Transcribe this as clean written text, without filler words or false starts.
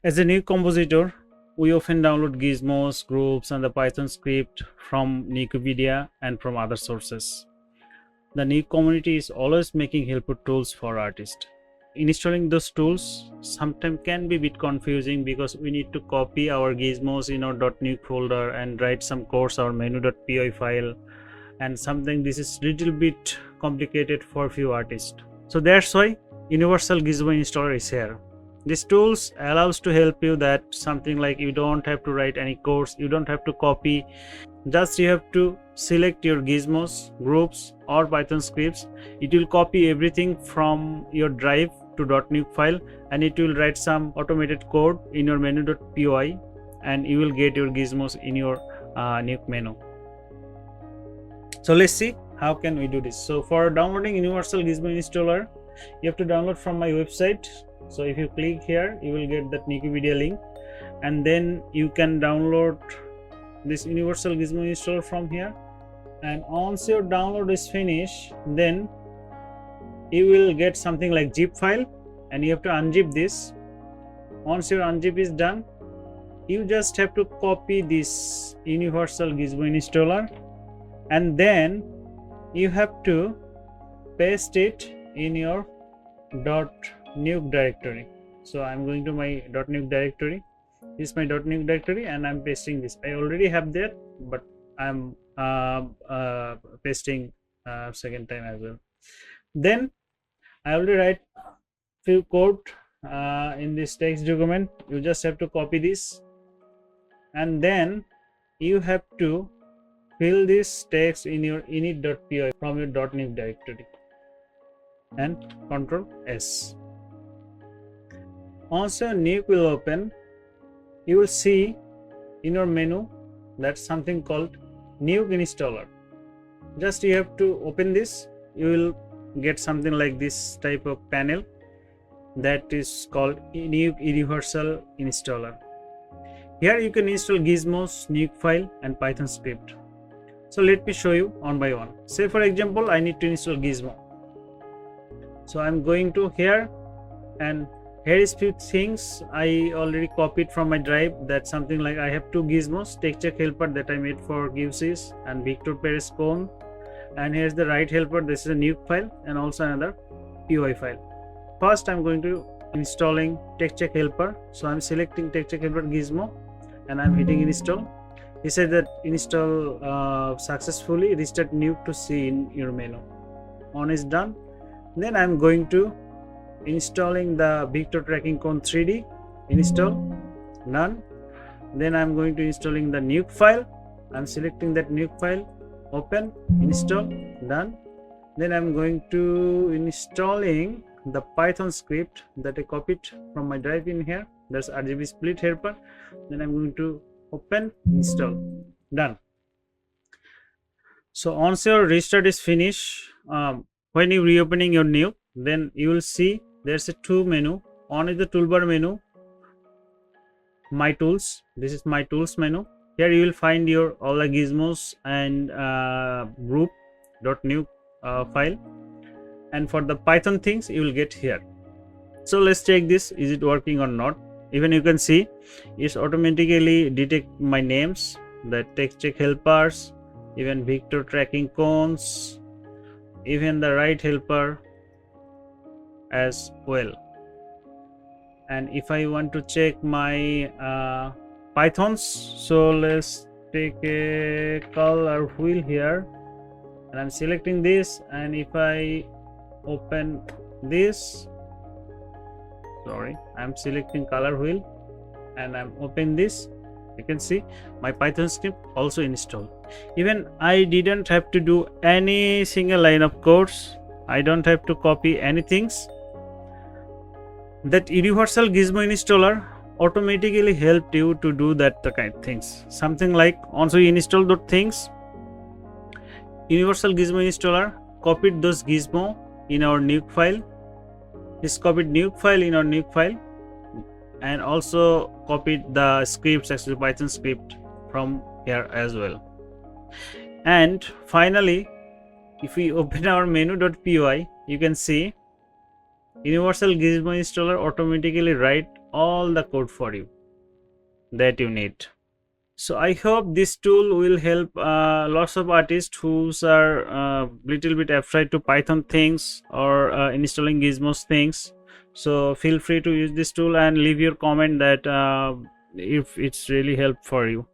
As a new compositor, we often download gizmos, groups, and the Python script from Nukepedia and from other sources. The Nuke community is always making helpful tools for artists. Installing those tools sometimes can be a bit confusing because we need to copy our gizmos in our .nuke folder and write some codes our menu.py file, and something this is little bit complicated for few artists. So that's why Universal Gizmo Installer is here. This tools allows to help you that something like you don't have to write any codes, you don't have to copy, just you have to select your gizmos, groups or Python scripts. It will copy everything from your drive to .nuke file, and it will write some automated code in your menu.py, and you will get your gizmos in your Nuke menu. So let's see how can we do this. So for downloading Universal Gizmo Installer, you have to download from my website. So if you click here, you will get that Nukepedia link, and then you can download this Universal Gizmo Installer from here. And once your download is finished, then you will get something like zip file, and you have to unzip this. Once your unzip is done, you just have to copy this Universal Gizmo Installer, and then you have to paste it in your .nuke directory. So I'm going to my .nuke directory. This is my .nuke directory, and I'm pasting this. I already have that, but I'm pasting second time as well. Then I already write few code in this text document. You just have to copy this, and then you have to fill this text in your init.py from your .nuke directory, and Ctrl S. Once your Nuke will open, you will see in your menu that's something called Nuke Installer. Just you have to open this, you will get something like this type of panel that is called Nuke Universal Installer. Here you can install gizmos, Nuke file and Python script. So let me show you one by one. Say for example, I need to install gizmo. So I'm going to here, and here is few things I already copied from my drive. That's something like I have two gizmos, texture helper that I made for Giusys and Victor Perez cone, and here's the right helper. This is a Nuke file and also another PY file. First I'm going to installing texture helper. So I'm selecting texture helper gizmo and I'm hitting install. He said that install successfully, restart Nuke to see in your menu. On is done. Then I'm going to installing the Victor tracking cone 3D, install, none. Then I'm going to installing the Nuke file. I'm selecting that Nuke file, open, install, done. Then I'm going to installing the Python script that I copied from my drive in here. That's RGB split helper. Then I'm going to open, install, done. So once your restart is finished, when you reopening your Nuke, then you will see there's a two menu. One is the toolbar menu, my tools. This is my tools menu. Here you will find your all the gizmos and group.nuke file, and for the Python things you will get here. So let's check this, is it working or not. Even you can see it's automatically detect my names, the text check helpers, even Victor tracking cones, even the right helper as well. And if I want to check my Pythons, so let's take a color wheel here, and I'm selecting this, and if I open this, sorry, I'm selecting color wheel and I'm open this, you can see my Python script also installed. Even I didn't have to do any single line of codes, I don't have to copy anything. That Universal Gizmo Installer automatically helped you to do that kind of things. Something like once you install those things, Universal Gizmo Installer copied those gizmo in our Nuke file. This copied Nuke file in our Nuke file, and also copied the scripts, actually Python script from here as well. And finally, if we open our menu.py, you can see Universal Gizmo Installer automatically write all the code for you that you need. So I hope this tool will help lots of artists who are little bit afraid to Python things or installing Gizmos things. So feel free to use this tool and leave your comment that if it's really help for you.